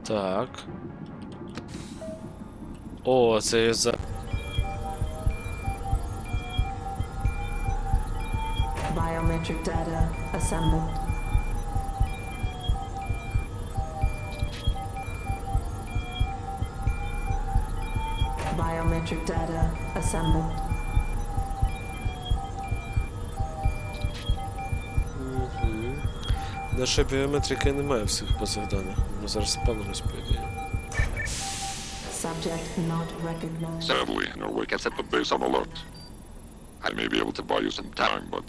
Так. О, це я за... Biometric data assembled. Biometric data assembled. Наша біометрика не має всіх базових даних. Ми зараз спавнимось, по ідеї. Subject not recognized. Sadly, Norway can set the base on alert. I may be able to buy you some time, but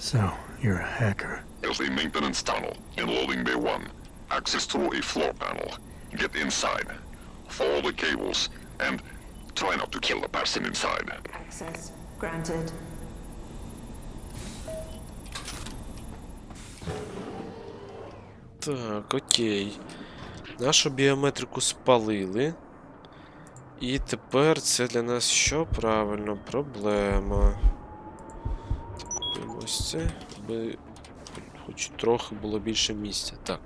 So, you're a hacker. there's the maintenance tunnel in loading bay 1. Access through a floor panel. Get inside. Follow the cables, and try not to kill the person inside. Access granted. Так, окей. Нашу біометрику спалили. І тепер це для нас що? Правильно, проблема. Так, купимо ось це, аби хоч трохи було більше місця. Так.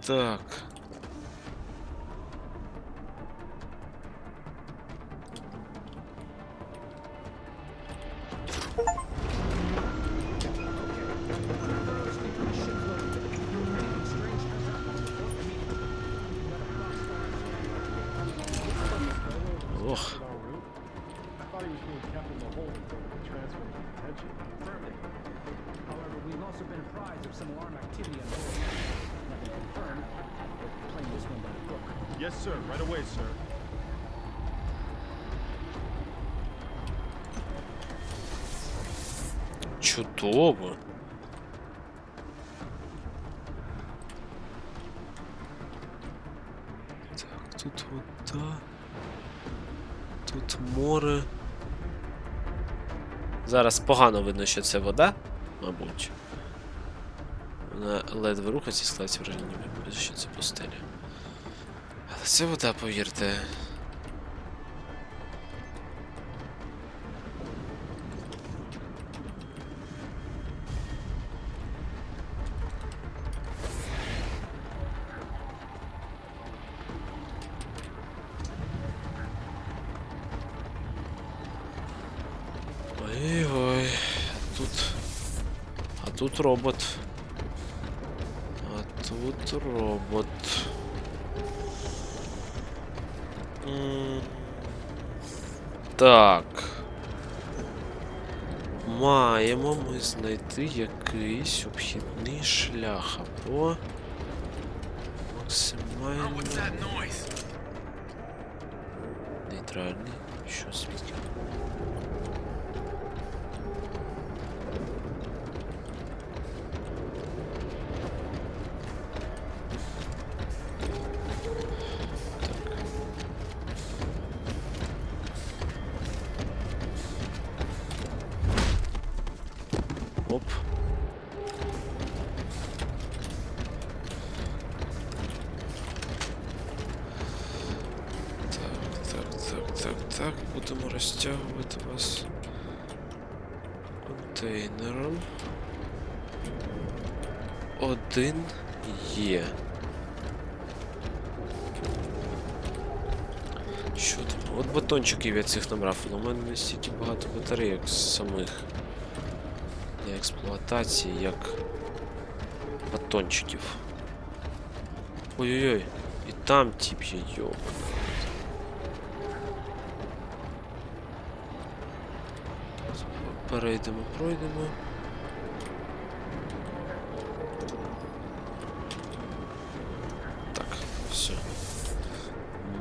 Так. Ох. However, we've also been apprised of some alarm activity on board. Nothing confirmed. We're playing this one by the book. Yes, sir. Right away, sir. Чудово. Так, тут вода. Тут море. Зараз погано видно, що це вода, мабуть. Вона ледве рухається, складається враження, ніби що це пустеля. Але це вода, повірте. Ой-ой, а тут робот. А тут робот. Так. Маємо ми знайти якийсь обхідний шлях або максимально нейтральний. Що звідки? Оп. Так, будемо розтягувати вас контейнером. Один є. Що там? От батончиків я цих набрав, але у мене не стільки багато батарейок самих. Для експлуатації, як батончиків. Ой-ой-ой, і там тип є, йобана. Перейдемо, пройдемо. Так, все.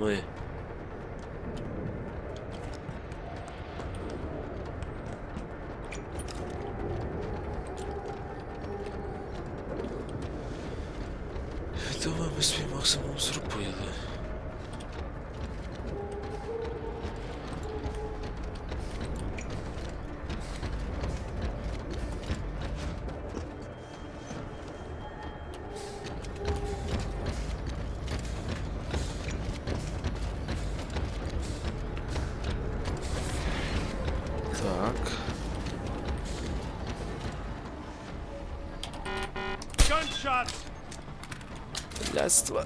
Ми. Думаю, ми свій максимум зробили. Так. Блядство.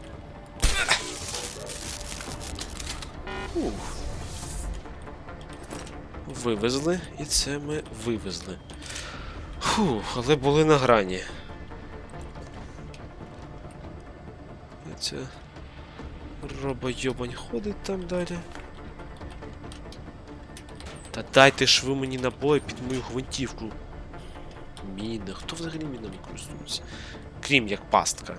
Ух. Вивезли, і це ми вивезли. Фух, але були на грані. І це... Робойобань ходить там далі. Та дайте ж ви мені набої під мою гвинтівку. Міни. Хто взагалі мінами користується? Крім як пастка.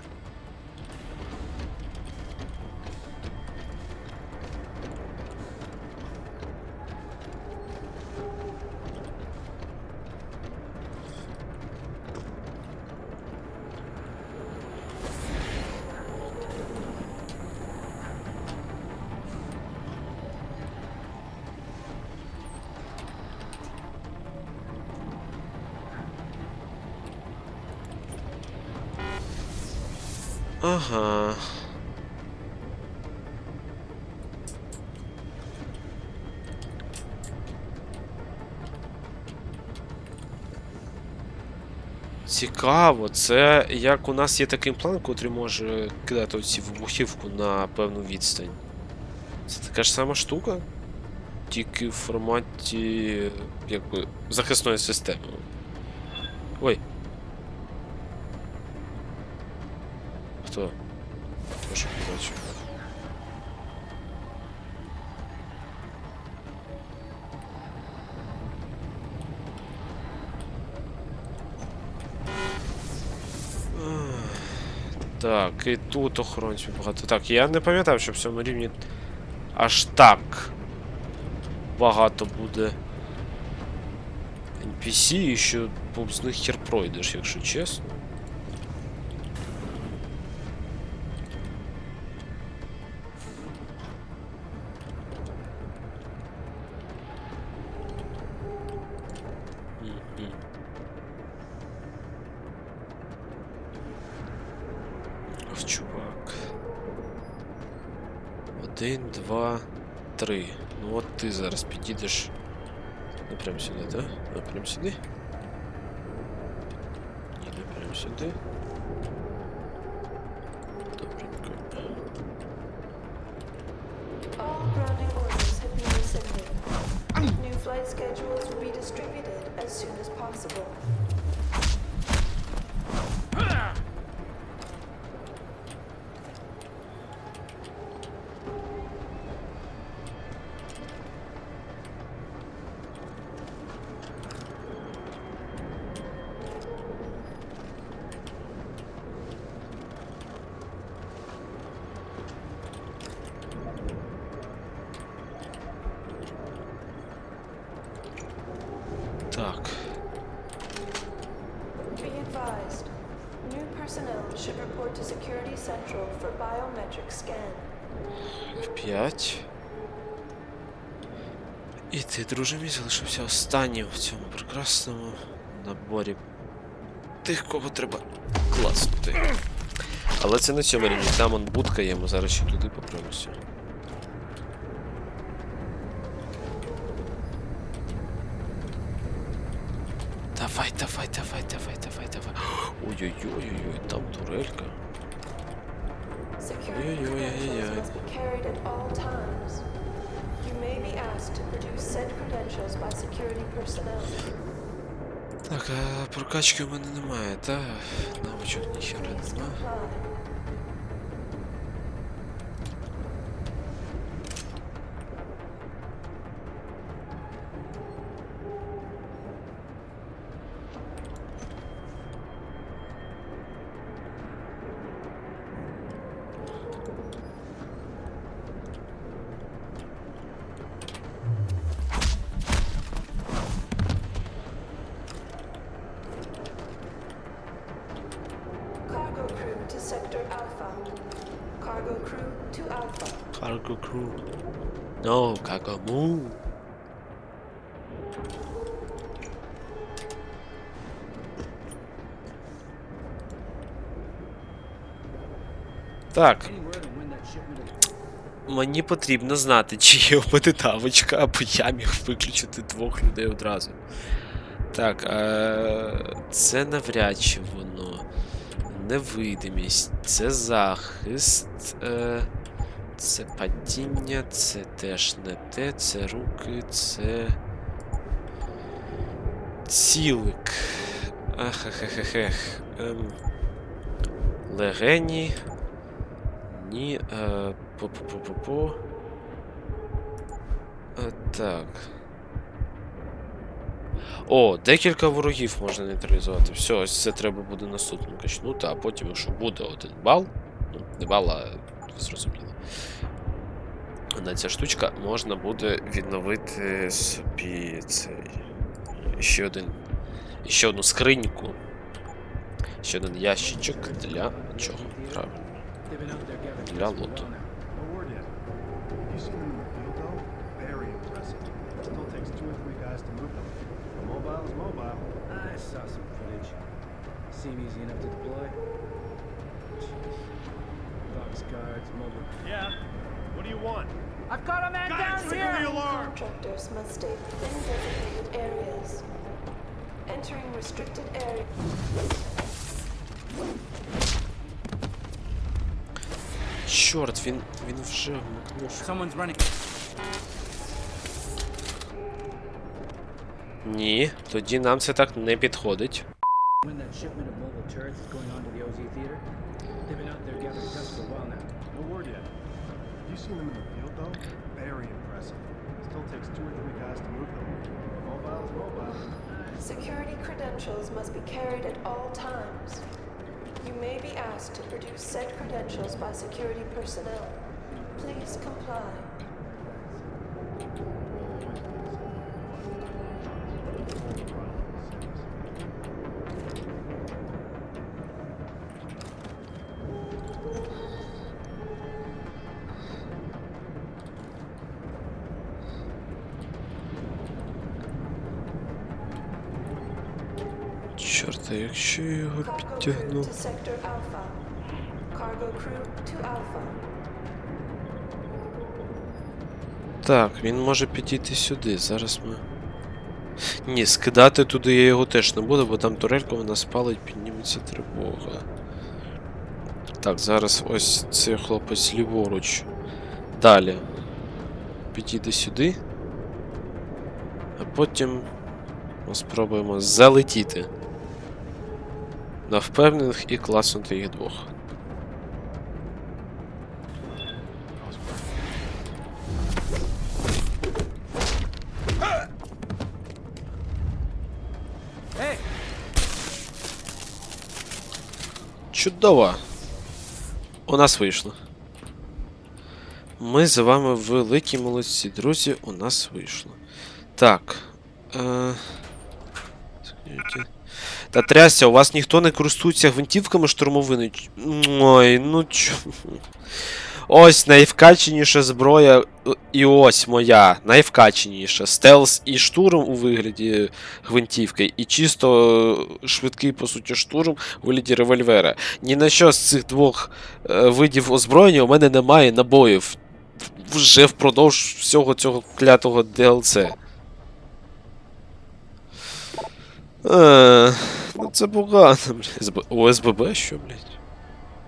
Ага. Цікаво, це як у нас є такий план, котрий може кидати оці вибухівку на певну відстань. Це така ж сама штука, тільки в форматі якби захисної системи. Ой. Хто? Прошу побачу. Так, і тут охоронців багато. Так, я не пам'ятав, що в цьому рівні аж так багато буде NPC, і що з них хер пройдеш, якщо чесно. Ох, чувак. 1, 2, 3. Ну от ти зараз підійдеш. Не прям сюди, так? Не прям сюди? Ні, не прям сюди. Добренько. All grounding orders have been rescinded. New flight schedules will be distributed as soon as possible. Так. Be advised, new personnel should report to Security Central for biometric scan. F5. І ти, друже мій, залишився останнім в цьому прекрасному наборі тих, кого треба класнути. Але це на цьому рівні. Там он будка є, ми зараз ще туди попремося. Давай, давай, давай, давай, давай, давай. Ой-ой-ой-ой, там турелька. Security credentials must be carried at all times. You may be asked to produce said credentials by security personnel. Так, а прокачки у мене немає, та навичок ніхера Please нема. comply. Cargo crew to Sector Alpha. Cargo crew to Alpha. Cargo crew. No, cargo move. Так, Anywhere to win that shipment of мені потрібно знати, чи є у мене навичка, або я міг виключити двох людей одразу. Так, це навряд чи воно. невидимість, це захист, це падіння, це теж не те, це руки, це... Цілик. Ахахахахех. Легені. Ні. По-по-по-по-по. Так. О, декілька ворогів можна нейтралізувати. Все, ось це треба буде наступним качнути, а потім, якщо буде 1 бал, ну, не бал, а зрозуміло. На ця штучка можна буде відновити собі цей... Ще одну скриньку. Ще один ящичок для чого? Правильно. They've been out there gathering Для dust for a луту. while now. No word yet. You seen them in the field, though? Very impressive. Still takes 2 or 3 guys to move them. Mobile is mobile. I saw some footage. Seem easy enough to deploy. Jeez. Box guards, mobile. Yeah. What do you want? I've got a man down here! Contractors must stay within designated areas. Entering restricted areas. Чорт, він вже вмикнув. Someone's running. Ні, тоді нам це так не підходить. When that shipment of mobile turrets is going on to the OZ theater? They've been out there gathering dust for a while now. No word yet. You seen them in the field, though? Very impressive. Still takes 2 or 3 guys to move them. Mobile is mobile. Security credentials must be carried at all times. You may be asked to produce said credentials by security personnel. Please comply. Чорт, а якщо я його Cargo crew підтягну? to sector Alpha. Cargo crew to Alpha. Так, він може підійти сюди. Зараз ми... Ні, скидати туди я його теж не буду, бо там турелька вона спалить, підніметься тривога. Так, зараз ось цей хлопець ліворуч. Далі. Підійде сюди. А потім ми спробуємо залетіти. На впевнених і класнути їх двох. Hey! Чудово! У нас вийшло. Ми з вами великі молодці, друзі, у нас вийшло. Так. Та трясся, у вас ніхто не користується гвинтівками штурмовини? Ой, ну чо. Ось найвкаченіша зброя. І ось моя. Найвкаченіша. Стелс і штурм у вигляді гвинтівки. І чисто швидкий, по суті, штурм у вигляді револьвера. Ні на що з цих двох видів озброєння у мене немає набоїв. Вже впродовж всього цього клятого DLC. Ну це погано, блядь. ОСББ що, блядь?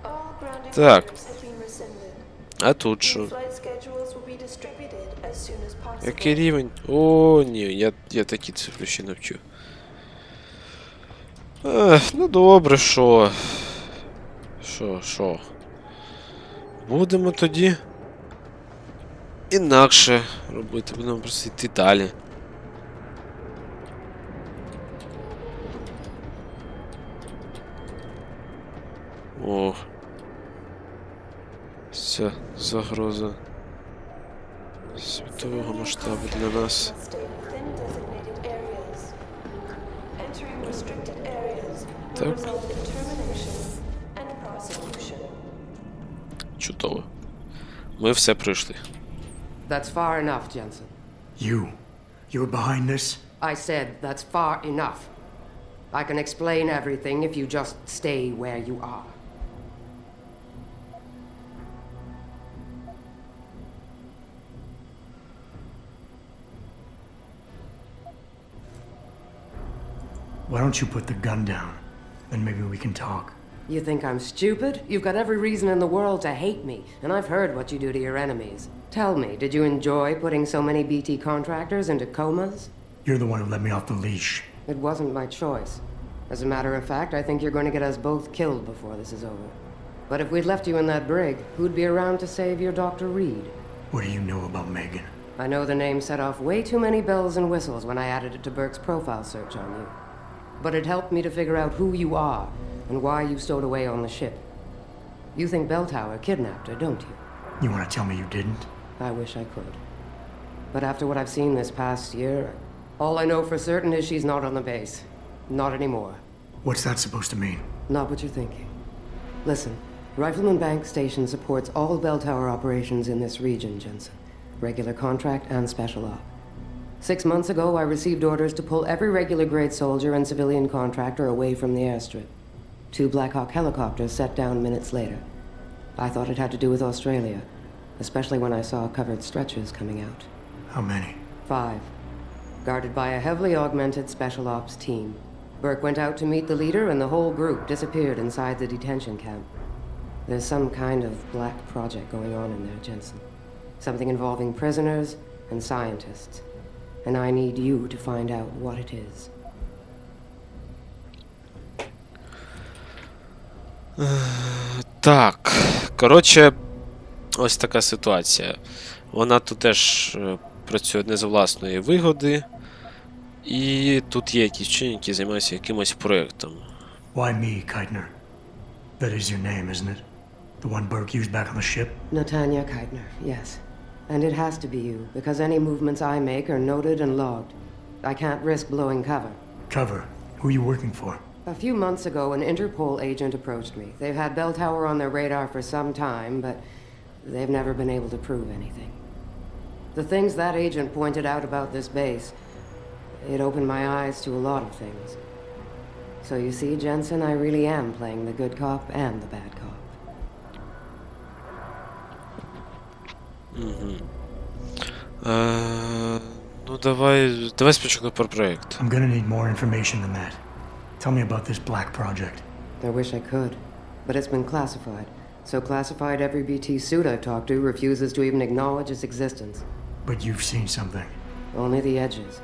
All grounding Так. orders have been rescinded. А тут New що? flight schedules will be distributed as soon as possible. Який рівень? О, ні, я такі цифри ще навчу. Ну добре, що? Що? Будемо тоді інакше робити, будемо просто йти далі. О. Це загроза світового масштабу для нас. Must stay within designated areas. Entering restricted areas will Так. result in termination and prosecution. Чудово. Ми все пройшли. That's far enough, Jensen. You're behind this? I said that's far enough. I can explain everything if you just stay where you are. Why don't you put the gun down? Then maybe we can talk. You think I'm stupid? You've got every reason in the world to hate me, and I've heard what you do to your enemies. Tell me, did you enjoy putting so many BT contractors into comas? You're the one who let me off the leash. It wasn't my choice. As a matter of fact, I think you're going to get us both killed before this is over. But if we'd left you in that brig, who'd be around to save your Dr. Reed? What do you know about Megan? I know the name set off way too many bells and whistles when I added it to Burke's profile search on you. But it helped me to figure out who you are and why you stowed away on the ship. You think Belltower kidnapped her, don't you? You want to tell me you didn't? I wish I could. But after what I've seen this past year, all I know for certain is she's not on the base. Not anymore. What's that supposed to mean? Not what you're thinking. Listen, Rifleman Bank Station supports all Belltower operations in this region, Jensen. Regular contract and special op. 6 months ago, I received orders to pull every regular grade soldier and civilian contractor away from the airstrip. 2 Black Hawk helicopters set down minutes later. I thought it had to do with Australia, especially when I saw covered stretchers coming out. How many? 5. Guarded by a heavily augmented special ops team. Burke went out to meet the leader and the whole group disappeared inside the detention camp. There's some kind of black project going on in there, Jensen. Something involving prisoners and scientists. And I need you to find out what it is. Так, коротше, ось така ситуація. Вона тут теж працює не за власної вигоди. І тут є якісь вчені, які займаються якимось проєктом. Why me, Keitner? That is your name, isn't it? The one Burke used back on the ship? Natanya Keitner, yes. And it has to be you, because any movements I make are noted and logged. I can't risk blowing cover. Cover? Who are you working for? A few months ago, an Interpol agent approached me. They've had Belltower on their radar for some time, but they've never been able to prove anything. The things that agent pointed out about this base, it opened my eyes to a lot of things. So you see, Jensen, I really am playing the good cop and the bad cop. Ну, давай спочатку про проєкт. I'm gonna need more information than that. Tell me about this black project. I wish I could, but it's been classified. So classified every BT suit I've talked to refuses to even acknowledge its existence. But you've seen something. Only the edges.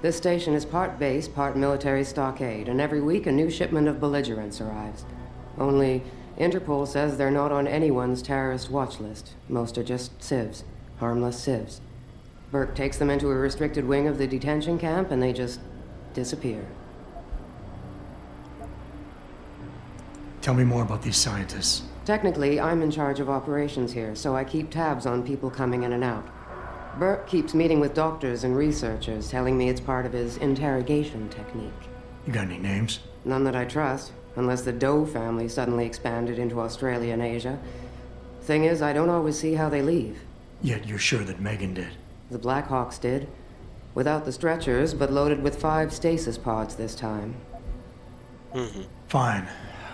This station is part base, part military stockade, and every week a new shipment of belligerents arrives. Only, Interpol says they're not on anyone's terrorist watch list. Most are just civs, harmless civs. Burke takes them into a restricted wing of the detention camp and they just disappear. Tell me more about these scientists. Technically, I'm in charge of operations here, so I keep tabs on people coming in and out. Burke keeps meeting with doctors and researchers, telling me it's part of his interrogation technique. You got any names? None that I trust, unless the Doe family suddenly expanded into Australia and Asia. Thing is, I don't always see how they leave. Yet you're sure that Megan did. The Black Hawks did. Without the stretchers, but loaded with 5 stasis pods this time. Fine.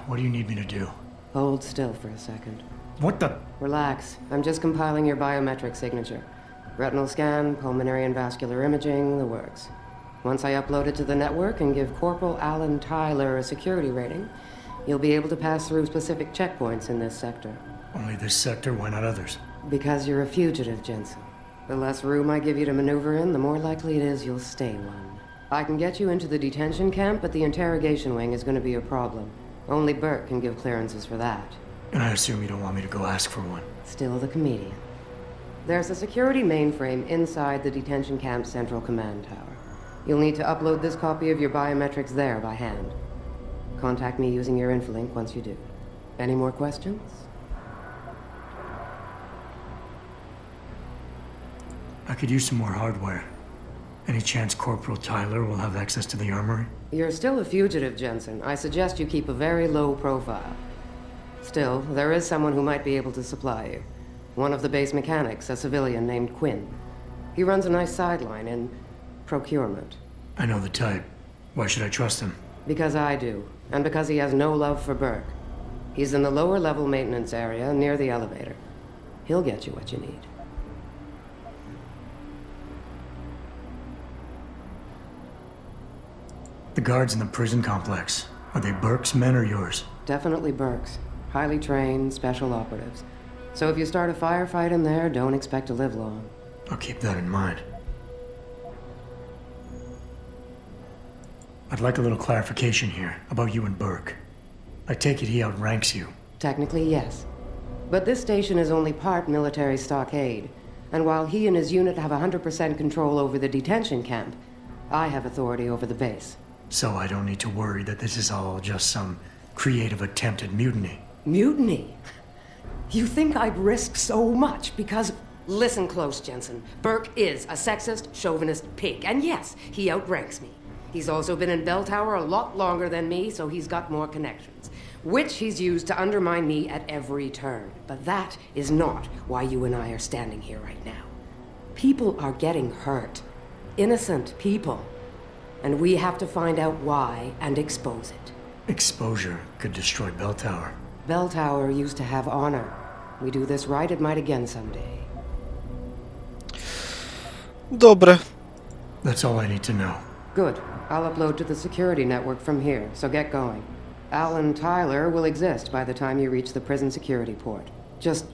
What do you need me to do? Hold still for a second. What the? Relax. I'm just compiling your biometric signature. Retinal scan, pulmonary and vascular imaging, the works. Once I upload it to the network and give Corporal Alan Tyler a security rating, you'll be able to pass through specific checkpoints in this sector. Only this sector, why not others? Because you're a fugitive, Jensen. The less room I give you to maneuver in, the more likely it is you'll stay one. I can get you into the detention camp, but the interrogation wing is going to be a problem. Only Burke can give clearances for that. And I assume you don't want me to go ask for one. Still the comedian. There's a security mainframe inside the detention camp's central command tower. You'll need to upload this copy of your biometrics there by hand. Contact me using your Infolink once you do. Any more questions? I could use some more hardware. Any chance Corporal Tyler will have access to the armory? You're still a fugitive, Jensen. I suggest you keep a very low profile. Still, there is someone who might be able to supply you. One of the base mechanics, a civilian named Quinn. He runs a nice sideline in procurement. I know the type. Why should I trust him? Because I do, and because he has no love for Burke. He's in the lower level maintenance area near the elevator. He'll get you what you need. The guards in the prison complex. Are they Burke's men or yours? Definitely Burke's. Highly trained, special operatives. So if you start a firefight in there, don't expect to live long. I'll keep that in mind. I'd like a little clarification here about you and Burke. I take it he outranks you. Technically, yes. But this station is only part military stockade. And while he and his unit have 100% control over the detention camp, I have authority over the base. So I don't need to worry that this is all just some creative attempt at mutiny. Mutiny? You think I'd risk so much because... Listen close, Jensen. Burke is a sexist, chauvinist pig. And yes, he outranks me. He's also been in Bell Tower a lot longer than me, so he's got more connections, which he's used to undermine me at every turn. But that is not why you and I are standing here right now. People are getting hurt. Innocent people. And we have to find out why and expose it. Exposure could destroy Bell Tower. Bell Tower used to have honor. We do this right, it might again someday. Добре. That's all I need to know. Good. I'll upload to the security network from here, so get going. Alan Tyler will exist by the time you reach the prison security port. Just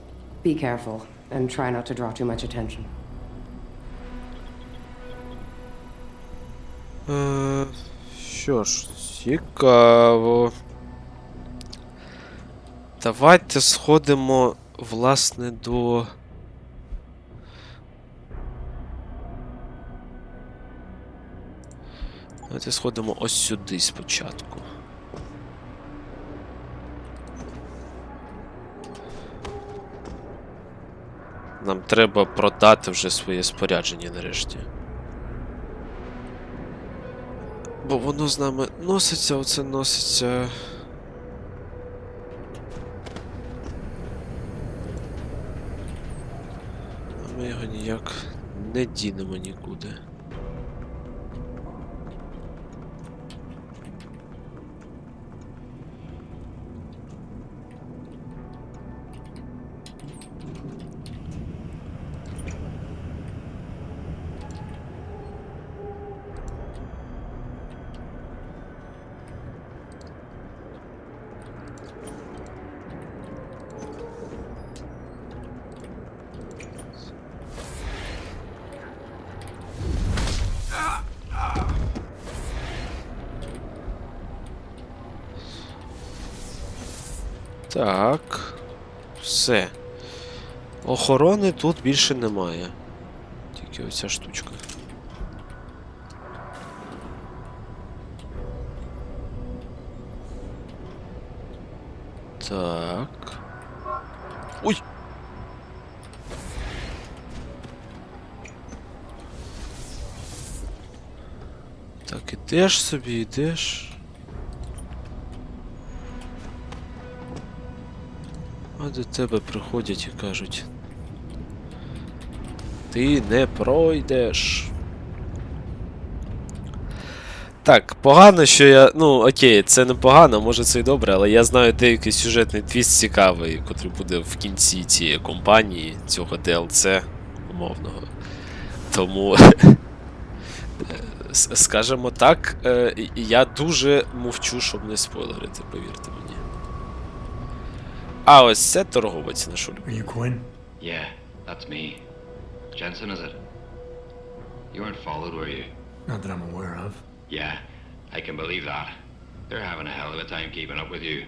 be careful, and try not to draw too much attention. Що ж, цікаво. Давайте сходимо, власне, до... Давайте сходимо ось сюди спочатку. Нам треба продати вже своє спорядження нарешті. Бо воно з нами носиться, оце носиться. А ми його ніяк не дінемо нікуди. Так. Все. Охорони тут більше немає. Тільки оця штучка. Так. Ой! Так, ідеш собі, ідеш. А до тебе приходять і кажуть: ти не пройдеш. Так, погано, що я... Ну, окей, це не погано, може це і добре, але я знаю деякий сюжетний твіст цікавий, котрий буде в кінці цієї кампанії, цього DLC умовного. Тому, скажімо так, я дуже мовчу, щоб не спойлерити, повірте мені. А ось це торговець на шулі. Are you Quinn? Yeah, that's me. Jensen, is it? You weren't followed, were you? Not that I'm aware of. Yeah, I can believe that. They're having a hell of a time keeping up with you.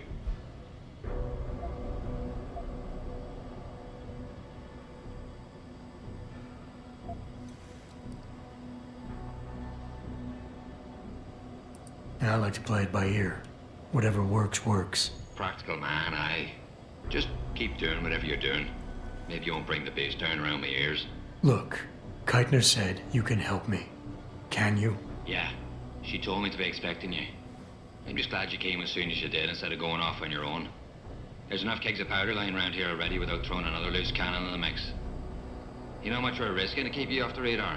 Yeah, I like to play it by ear. Whatever works, works. Practical man, aye. Just keep doing whatever you're doing. Maybe you won't bring the base down around my ears. Look, Keitner said you can help me. Can you? Yeah, she told me to be expecting you. I'm just glad you came as soon as you did instead of going off on your own. There's enough kegs of powder lying around here already without throwing another loose cannon in the mix. You know how much we're risking to keep you off the radar?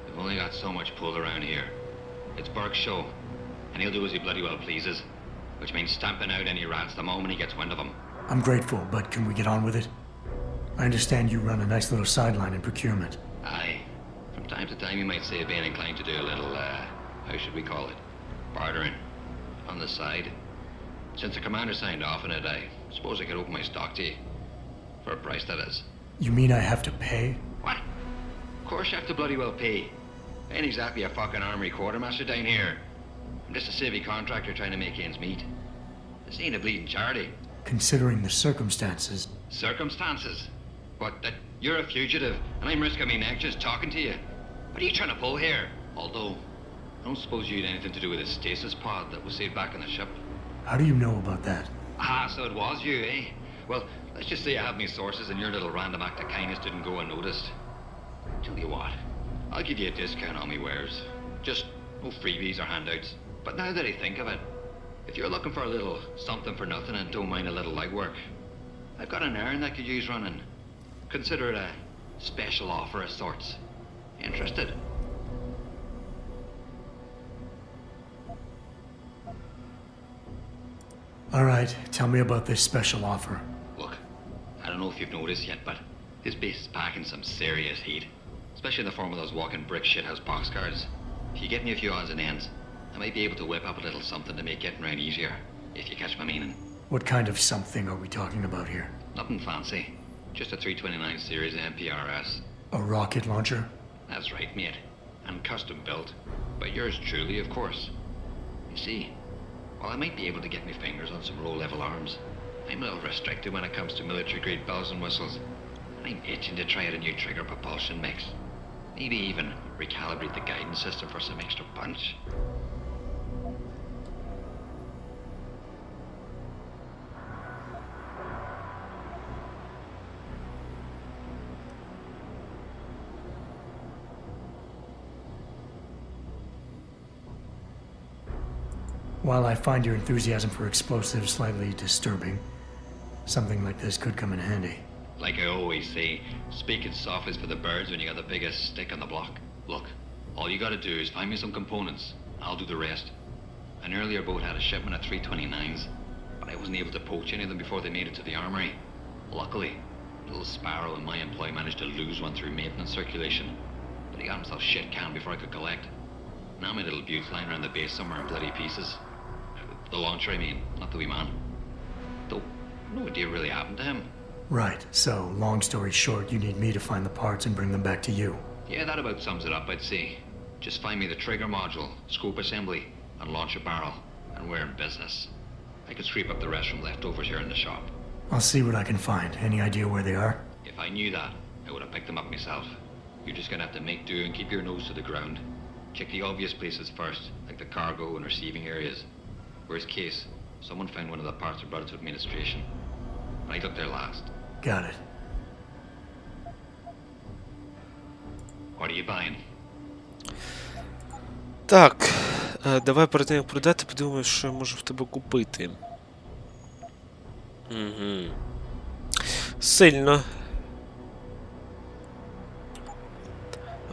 We've only got so much pull around here. It's Burke's show, and he'll do as he bloody well pleases, which means stamping out any rats the moment he gets wind of them. I'm grateful, but can we get on with it? I understand you run a nice little sideline in procurement. Aye. From time to time you might say being inclined to do a little, how should we call it? Bartering. on the side. Since the commander signed off on it, I suppose I could open my stock to you. For a price, that is. You mean I have to pay? What? Of course you have to bloody well pay. I ain't exactly a fucking armory quartermaster down here. I'm just a civvy contractor trying to make ends meet. This ain't a bleeding charity. Considering the circumstances. Circumstances? What, that you're a fugitive and I'm risking my neck just talking to you? What are you trying to pull here? Although, I don't suppose you had anything to do with the stasis pod that was saved back on the ship. How do you know about that? Ah, so it was you, eh? Well, let's just say I have my sources and your little random act of kindness didn't go unnoticed. Tell you what, I'll give you a discount on me wares. Just no freebies or handouts. But now that I think of it, if you're looking for a little something for nothing and don't mind a little legwork, I've got an errand that could use running. Consider it a special offer of sorts. Interested? All right, tell me about this special offer. Look, I don't know if you've noticed yet, but this base is packing some serious heat. Especially in the form of those walking brick shithouse boxcars. If you get me a few odds and ends, I might be able to whip up a little something to make getting around easier, if you catch my meaning. What kind of something are we talking about here? Nothing fancy. Just a 329 series MPRS. A rocket launcher? That's right, mate. And custom built. By yours truly, of course. You see, while I might be able to get my fingers on some low-level arms, I'm a little restricted when it comes to military-grade bells and whistles. And I'm itching to try out a new trigger propulsion mix. Maybe even recalibrate the guidance system for some extra punch. While I find your enthusiasm for explosives slightly disturbing, something like this could come in handy. Like I always say, speaking soft is for the birds when you got the biggest stick on the block. Look, all you gotta do is find me some components. I'll do the rest. An earlier boat had a shipment of 329s, but I wasn't able to poach any of them before they made it to the armory. Luckily, little Sparrow in my employ managed to lose one through maintenance circulation, but he got himself shit canned before I could collect. Now my little bute's lying around the base somewhere in bloody pieces. The launcher, I mean, not the wee man. Though, no idea really happened to him. Right, so, long story short, you need me to find the parts and bring them back to you. Yeah, that about sums it up, I'd say. Just find me the trigger module, scope assembly, and launch a barrel, and we're in business. I could scrape up the rest from leftovers here in the shop. I'll see what I can find. Any idea where they are? If I knew that, I would have picked them up myself. You're just gonna have to make do and keep your nose to the ground. Check the obvious places first, like the cargo and receiving areas. Worst case, someone found one of the parts and brought it to administration. I looked there last. Got it. What are you buying? Так, давай перед тим як продати, подивимось, що я можу в тебе купити. Угу. Сильно.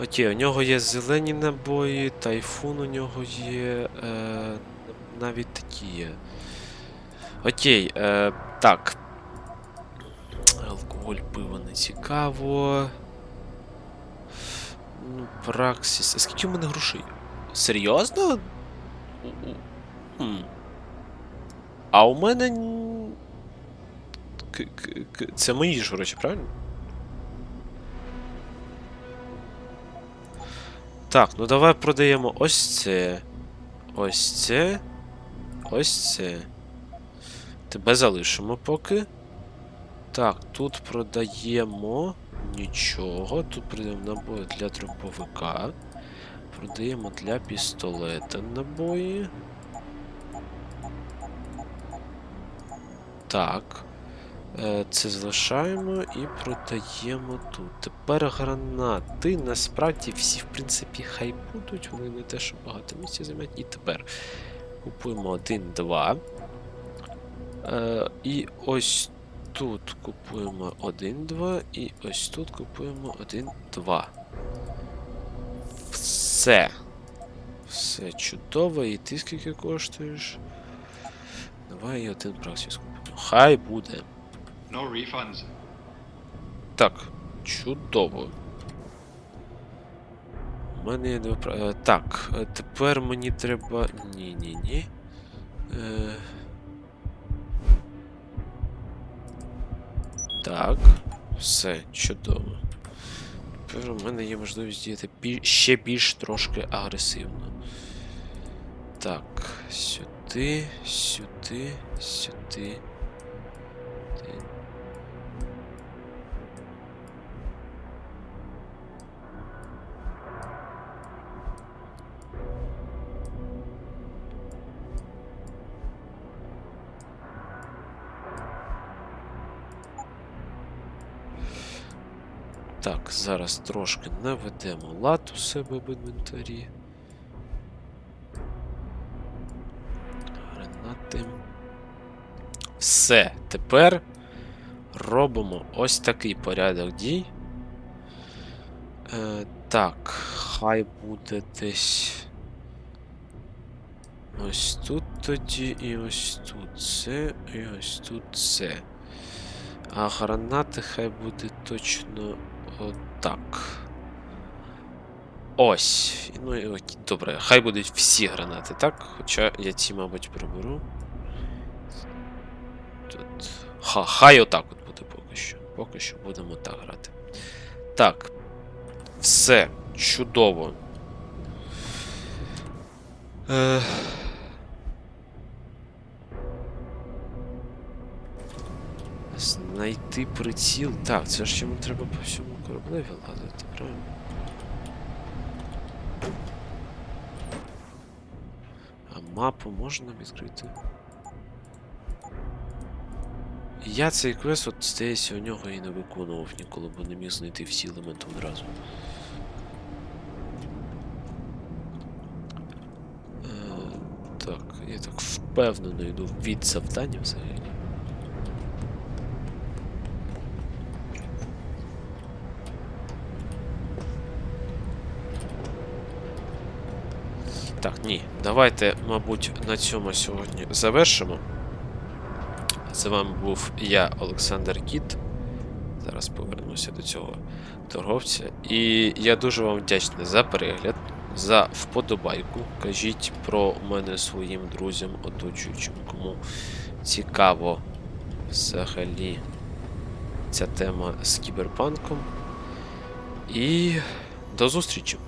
Окей, у нього є зелені набої, тайфун у нього є, навіть такі є. Окей, так. Алкоголь, пиво не цікаво. Ну, Праксіс. А скільки в мене грошей? Серйозно? А у мене... Це мої ж гроші, правильно? Так, ну давай продаємо ось це. Ось це. Ось це. Тебе залишимо поки. Так, тут продаємо нічого. Тут продаємо набої для дробовика. Продаємо для пістолета набої. Так. Це залишаємо і продаємо тут. Тепер гранати. Насправді всі, в принципі, хай будуть. Вони не те, що багато місця займають. І тепер купуємо 1, 2. І ось тут купуємо 1, 2. І ось тут купуємо 1, 2. Все. Все чудово. І ти скільки коштуєш? Давай і 1 праксіс купимо. Хай буде. No refunds. Так, чудово. У мене є 2 Так, тепер мені треба... Ні. Так, все, чудово. Тепер у мене є можливість діяти ще більш трошки агресивно. Так, сюди, сюди, сюди. Так, зараз трошки наведемо лад у себе в інвентарі. Гранати. Все, тепер робимо ось такий порядок дій. Так, хай буде десь ось тут тоді і ось тут це, і ось тут це. А гранати хай буде точно отак. Ось. Ну і окей, добре, хай будуть всі гранати, так? Хоча я ці, мабуть, приберу. Тут. Хай отак от буде поки що. Поки що будемо так грати. Так. Все. Чудово. Знайти приціл. Так, це ж йому треба по всьому кораблеві ладити, правильно? А мапу можна відкрити? Я цей квест, от здається, у нього і не виконував ніколи, бо не міг знайти всі елементи одразу. Так, я так впевнено йду від завдання взагалі. Так, ні. Давайте, мабуть, на цьому сьогодні завершимо. З вами був я, Олександр Кіт. Зараз повернуся до цього торговця. І я дуже вам вдячний за перегляд, за вподобайку. Кажіть про мене своїм друзям, оточуючим, кому цікаво взагалі ця тема з кіберпанком. І до зустрічі!